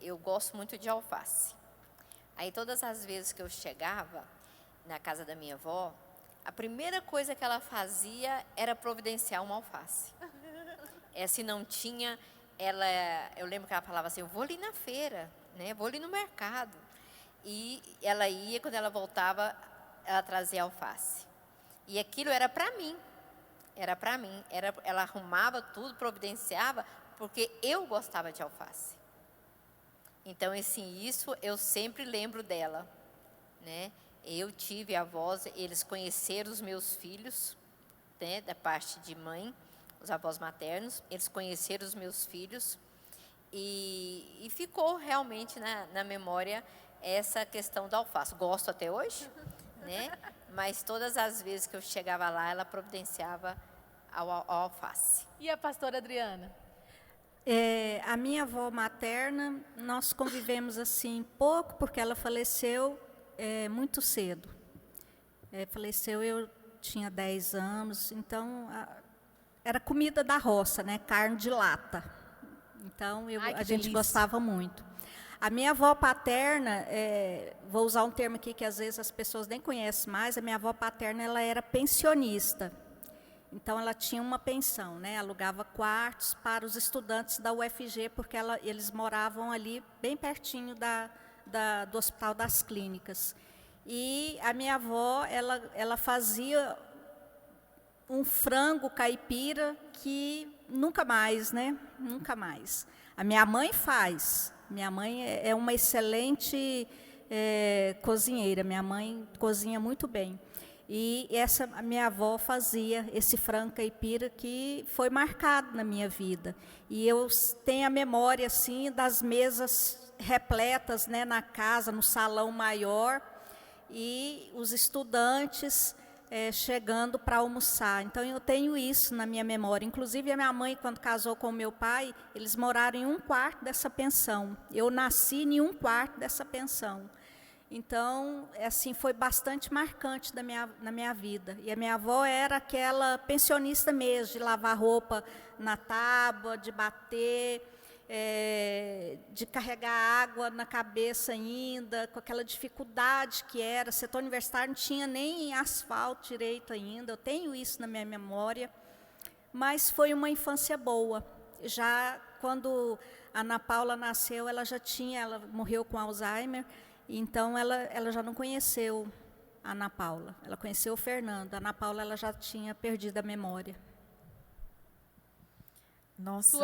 eu gosto muito de alface. Aí todas as vezes que eu chegava na casa da minha avó, a primeira coisa que ela fazia era providenciar uma alface. Se não tinha, eu lembro que ela falava assim, eu vou ali na feira, né? Vou ali no mercado. E ela ia, quando ela voltava, ela trazia alface. E aquilo era para mim. Era para mim. Ela arrumava tudo, providenciava, porque eu gostava de alface. Então, assim, isso eu sempre lembro dela, né? Eu tive avós, eles conheceram os meus filhos, né, da parte de mãe, os avós maternos, eles conheceram os meus filhos e ficou realmente na memória essa questão da alface. Gosto até hoje, né? Mas todas as vezes que eu chegava lá, ela providenciava a alface. E a pastora Adriana? A minha avó materna, nós convivemos assim pouco, porque ela faleceu muito cedo. Faleceu, eu tinha 10 anos, então era comida da roça, né? Carne de lata. Então a gente gostava muito. A minha avó paterna, vou usar um termo aqui que às vezes as pessoas nem conhecem mais, a minha avó paterna ela era pensionista. Então, ela tinha uma pensão, né? Alugava quartos para os estudantes da UFG, porque eles moravam ali bem pertinho do Hospital das Clínicas. E a minha avó, ela fazia um frango caipira que nunca mais, né? Nunca mais. A minha mãe faz. Minha mãe é uma excelente cozinheira. Minha mãe cozinha muito bem. E a minha avó fazia esse frango caipira que foi marcado na minha vida. E eu tenho a memória assim das mesas repletas, né, na casa, no salão maior, e os estudantes chegando para almoçar. Então eu tenho isso na minha memória. Inclusive a minha mãe, quando casou com o meu pai, eles moraram em um quarto dessa pensão. Eu nasci em um quarto dessa pensão. Então, assim, foi bastante marcante na minha vida. E a minha avó era aquela pensionista mesmo, de lavar roupa na tábua, de bater, de carregar água na cabeça ainda, com aquela dificuldade que era. Setor universitário não tinha nem asfalto direito ainda, eu tenho isso na minha memória. Mas foi uma infância boa. Já quando a Ana Paula nasceu, ela morreu com Alzheimer. Então, ela já não conheceu a Ana Paula, ela conheceu o Fernando. A Ana Paula ela já tinha perdido a memória. Nossa.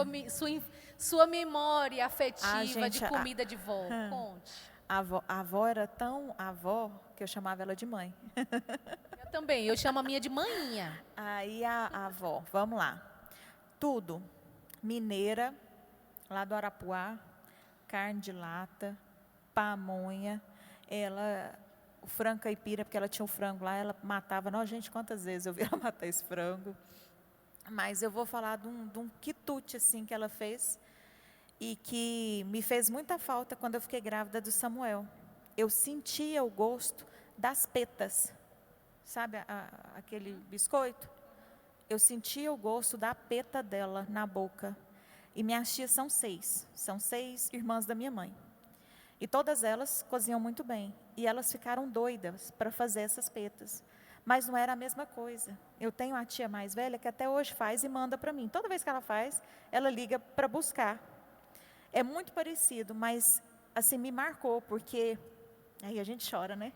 Sua memória afetiva de comida de vó, conte. A avó era tão avó que eu chamava ela de mãe. Eu também, eu chamo a minha de manhinha. Aí a avó, vamos lá. Tudo, mineira, lá do Arapuá, carne de lata, pamonha, o frango caipira, porque ela tinha o frango lá, ela matava. Não, gente, quantas vezes eu vi ela matar esse frango. Mas eu vou falar de um quitute assim, que ela fez e que me fez muita falta quando eu fiquei grávida do Samuel. Eu sentia o gosto das petas, sabe aquele biscoito? Eu sentia o gosto da peta dela na boca. E minhas tias são 6 irmãs da minha mãe. E todas elas cozinham muito bem. E elas ficaram doidas para fazer essas petas. Mas não era a mesma coisa. Eu tenho uma tia mais velha que até hoje faz e manda para mim. Toda vez que ela faz, ela liga para buscar. É muito parecido, mas assim me marcou, porque aí a gente chora, né?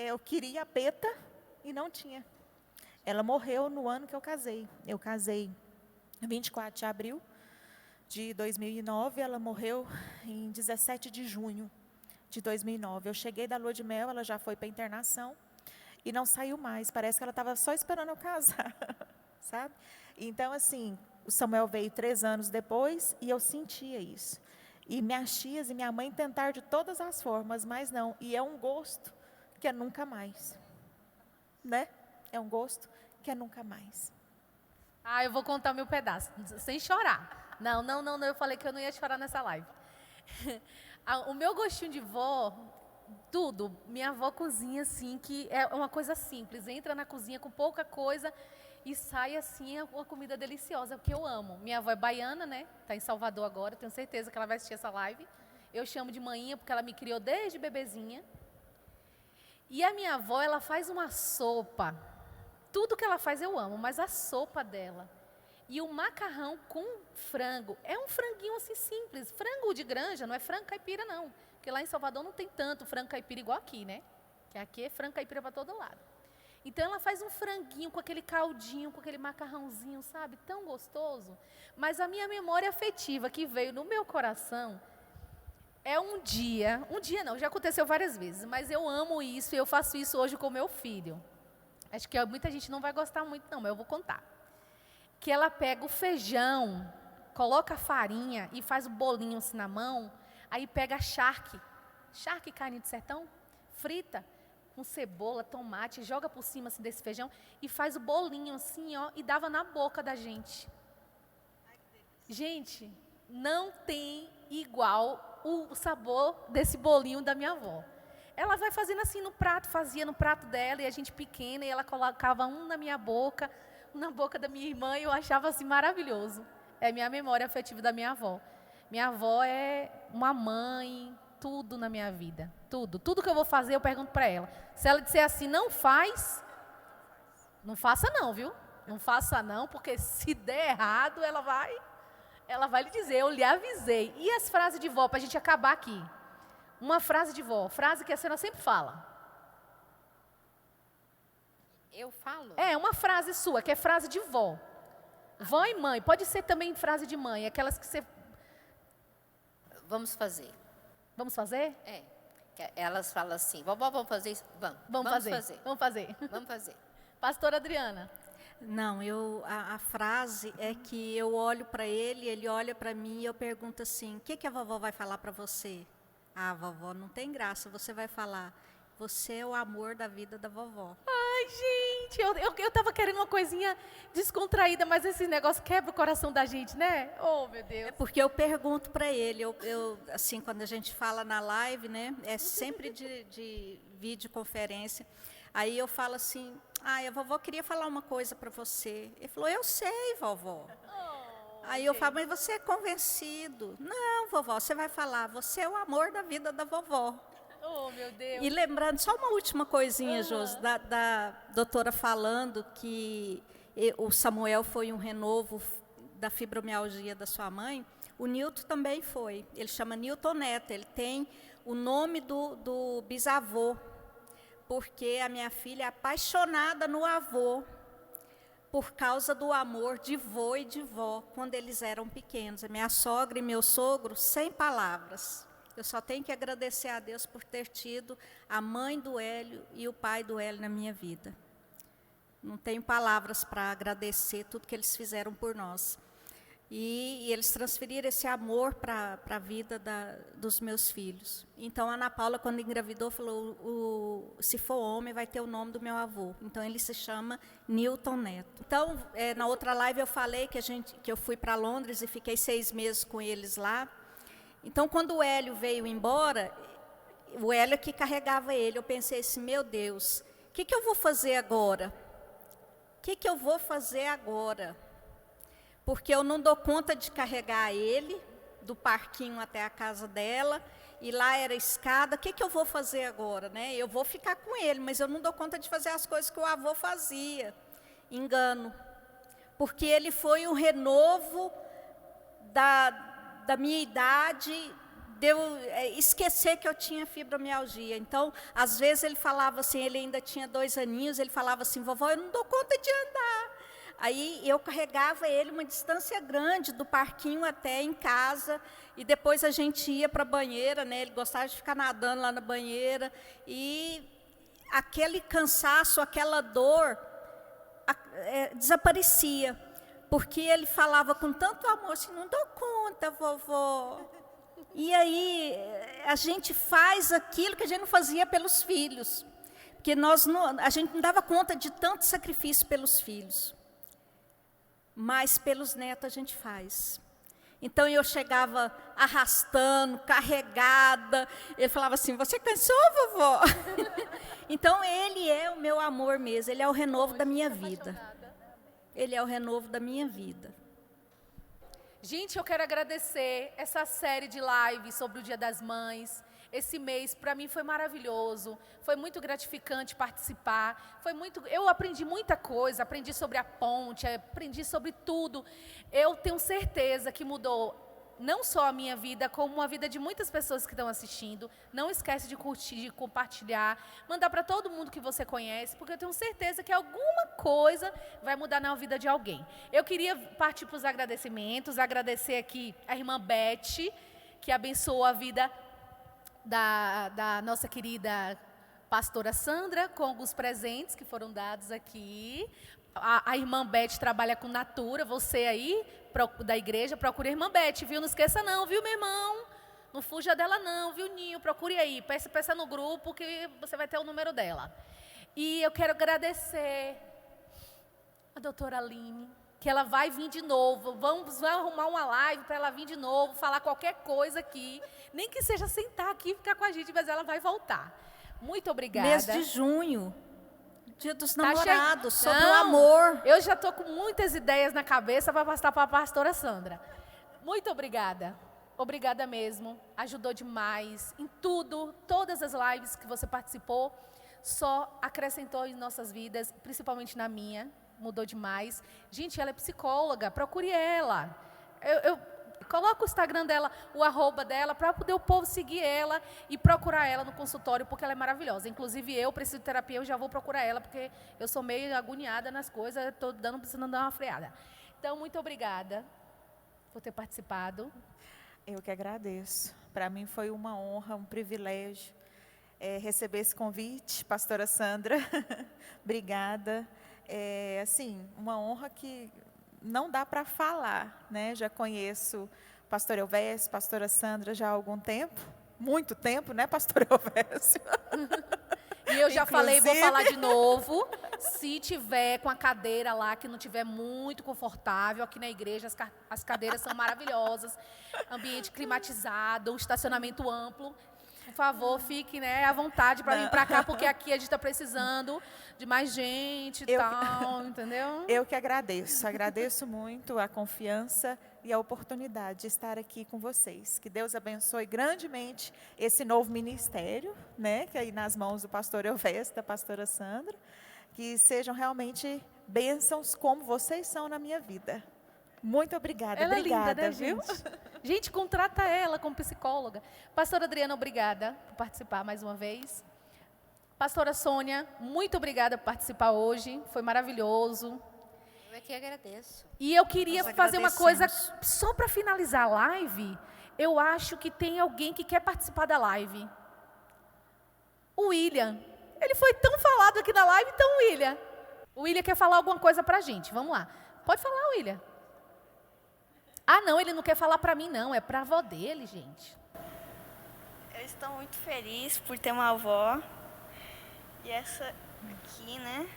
eu queria a Peta e não tinha. Ela morreu no ano que eu casei. Eu casei em 24 de abril de 2009, ela morreu em 17 de junho de 2009. Eu cheguei da lua de mel, ela já foi para internação e não saiu mais. Parece que ela estava só esperando eu casar, sabe? Então, assim, o Samuel veio 3 anos depois e eu sentia isso. E minhas tias e minha mãe tentaram de todas as formas, mas não. E é um gosto que é nunca mais, né? É um gosto que é nunca mais. Ah, eu vou contar o meu pedaço, sem chorar. Não, eu falei que eu não ia chorar nessa live. O meu gostinho de vó, tudo, minha avó cozinha assim, que é uma coisa simples, entra na cozinha com pouca coisa e sai assim, é uma comida deliciosa, que eu amo. Minha avó é baiana, né? Está em Salvador agora, tenho certeza que ela vai assistir essa live. Eu chamo de manhinha porque ela me criou desde bebezinha. E a minha avó, ela faz uma sopa. Tudo que ela faz eu amo, mas a sopa dela e o macarrão com frango, é um franguinho assim simples, frango de granja, não é frango caipira não, porque lá em Salvador não tem tanto frango caipira igual aqui, né? Que aqui é frango caipira para todo lado. Então ela faz um franguinho com aquele caldinho, com aquele macarrãozinho, sabe? Tão gostoso. Mas a minha memória afetiva que veio no meu coração é um dia não, já aconteceu várias vezes, mas eu amo isso e eu faço isso hoje com meu filho. Acho que muita gente não vai gostar muito não, mas eu vou contar. Que ela pega o feijão, coloca a farinha e faz o bolinho assim na mão, aí pega a charque carne de sertão, frita com cebola, tomate, joga por cima assim desse feijão e faz o bolinho assim, ó, e dava na boca da gente. Gente, não tem igual o sabor desse bolinho da minha avó. Ela vai fazendo assim no prato, fazia no prato dela, e a gente pequena, e ela colocava um na minha boca, um na boca da minha irmã, e eu achava assim maravilhoso. É minha memória afetiva da minha avó. Minha avó é uma mãe, tudo na minha vida, tudo. Tudo que eu vou fazer, eu pergunto para ela. Se ela disser assim, não faz, não faça não, viu? Não faça não, porque se der errado, ela vai lhe dizer, eu lhe avisei. E as frases de vó, para a gente acabar aqui? Uma frase de vó, frase que a senhora sempre fala. Eu falo? É, uma frase sua, que é frase de vó. Vó e mãe, pode ser também frase de mãe, aquelas que você... Vamos fazer. Vamos fazer? É. Elas falam assim, vovó, vamos fazer isso? Vamos fazer. Vamos fazer. Pastora Adriana. Não, a frase é que eu olho para ele olha para mim e eu pergunto assim, o que a vovó vai falar para você? Ah, vovó, não tem graça, você vai falar, você é o amor da vida da vovó. Ai, gente, eu estava querendo uma coisinha descontraída, mas esse negócio quebra o coração da gente, né? Oh, meu Deus. É porque eu pergunto para ele, assim, quando a gente fala na live, né, é sempre de videoconferência, aí eu falo assim, a vovó queria falar uma coisa para você. Ele falou, eu sei, vovó. Aí eu falo, mas você é convencido? Não, vovó, você vai falar, você é o amor da vida da vovó. Oh, meu Deus. E lembrando, só uma última coisinha, Josi, da doutora falando que o Samuel foi um renovo da fibromialgia da sua mãe, o Nilton também foi. Ele chama Nilton Neto, ele tem o nome do bisavô, porque a minha filha é apaixonada no avô, por causa do amor de vô e de vó, quando eles eram pequenos. A minha sogra e meu sogro, sem palavras. Eu só tenho que agradecer a Deus por ter tido a mãe do Hélio e o pai do Hélio na minha vida. Não tenho palavras para agradecer tudo que eles fizeram por nós. E eles transferiram esse amor para a vida dos meus filhos. Então, a Ana Paula, quando engravidou, falou, se for homem, vai ter o nome do meu avô. Então, ele se chama Nilton Neto. Então, na outra live eu falei que eu fui para Londres e fiquei 6 meses com eles lá. Então, quando o Hélio veio embora, o Hélio que carregava ele, eu pensei assim, meu Deus, o que eu vou fazer agora? O que eu vou fazer agora? Porque eu não dou conta de carregar ele, do parquinho até a casa dela, e lá era escada, o que eu vou fazer agora? Né? Eu vou ficar com ele, mas eu não dou conta de fazer as coisas que o avô fazia. Engano. Porque ele foi um renovo da minha idade, de eu esquecer que eu tinha fibromialgia. Então, às vezes ele falava assim, ele ainda tinha 2 aninhos, ele falava assim, vovó, eu não dou conta de andar. Aí eu carregava ele uma distância grande, do parquinho até em casa, e depois a gente ia para a banheira, né? Ele gostava de ficar nadando lá na banheira, e aquele cansaço, aquela dor desaparecia, porque ele falava com tanto amor assim, não dou conta, vovó. E aí a gente faz aquilo que a gente não fazia pelos filhos, porque a gente não dava conta de tanto sacrifício pelos filhos, mas pelos netos a gente faz. Então eu chegava arrastando, carregada, ele falava assim, você cansou, vovó? Então ele é o meu amor mesmo, ele é o renovo da minha vida. Ele é o renovo da minha vida. Gente, eu quero agradecer essa série de lives sobre o Dia das Mães. Esse mês, para mim, foi maravilhoso. Foi muito gratificante participar. Eu aprendi muita coisa. Aprendi sobre a ponte, aprendi sobre tudo. Eu tenho certeza que mudou não só a minha vida, como a vida de muitas pessoas que estão assistindo. Não esquece de curtir, de compartilhar, mandar para todo mundo que você conhece, porque eu tenho certeza que alguma coisa vai mudar na vida de alguém. Eu queria partir para os agradecimentos, agradecer aqui a irmã Beth, que abençoou a vida da nossa querida pastora Sandra, com alguns presentes que foram dados aqui. A irmã Beth trabalha com Natura, você aí, da igreja, procure a irmã Beth, viu? Não esqueça não, viu, meu irmão? Não fuja dela não, viu, Ninho? Procure aí, peça no grupo que você vai ter o número dela. E eu quero agradecer a doutora Aline, que ela vai vir de novo. Vamos arrumar uma live para ela vir de novo, falar qualquer coisa aqui. Nem que seja sentar aqui e ficar com a gente, mas ela vai voltar. Muito obrigada. Mês de junho, Dia dos Namorados, sobre o amor. Eu já estou com muitas ideias na cabeça para passar para a pastora Sandra. Muito obrigada. Obrigada mesmo. Ajudou demais em tudo. Todas as lives que você participou, só acrescentou em nossas vidas, principalmente na minha. Mudou demais. Gente, ela é psicóloga, procure ela. Eu coloco o Instagram dela, o @ dela, para poder o povo seguir ela e procurar ela no consultório, porque ela é maravilhosa. Inclusive, eu preciso de terapia, eu já vou procurar ela, porque eu sou meio agoniada nas coisas, estou precisando dar uma freada. Então, muito obrigada por ter participado. Eu que agradeço. Para mim foi uma honra, um privilégio receber esse convite, pastora Sandra. Obrigada. Assim, uma honra que não dá para falar, né? Já conheço pastor Elvésio, pastora Sandra já há algum tempo, muito tempo, né, pastor Elvésio? E eu já falei, vou falar de novo, se tiver com a cadeira lá que não tiver muito confortável, aqui na igreja as cadeiras são maravilhosas, ambiente climatizado, um estacionamento amplo. Por favor, fique, né, à vontade para vir para cá, porque aqui a gente está precisando de mais gente e tal, entendeu? Eu que agradeço muito a confiança e a oportunidade de estar aqui com vocês. Que Deus abençoe grandemente esse novo ministério, né, que é aí nas mãos do pastor Elvésio, da pastora Sandra, que sejam realmente bênçãos como vocês são na minha vida. Muito obrigada. Ela obrigada, é linda, né, viu? gente? Gente, contrata ela como psicóloga. Pastora Adriana, obrigada por participar mais uma vez. Pastora Sônia, muito obrigada por participar hoje. Foi maravilhoso. Eu é que agradeço. E eu queria Nós fazer uma coisa, agradecemos. só para finalizar a live, eu acho que tem alguém que quer participar da live. O William. Ele foi tão falado aqui na live, então, William. O William quer falar alguma coisa para a gente. Vamos lá. Pode falar, William. Ah, não, ele não quer falar para mim, não. É para a avó dele, gente. Eu estou muito feliz por ter uma avó. E essa aqui, né?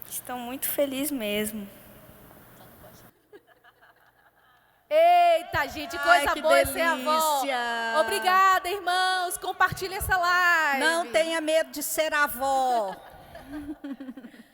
Estou muito feliz mesmo. Eita, gente, coisa que boa ser avó. delícia. Obrigada, irmãos. Compartilhe essa live. Não tenha medo de ser avó.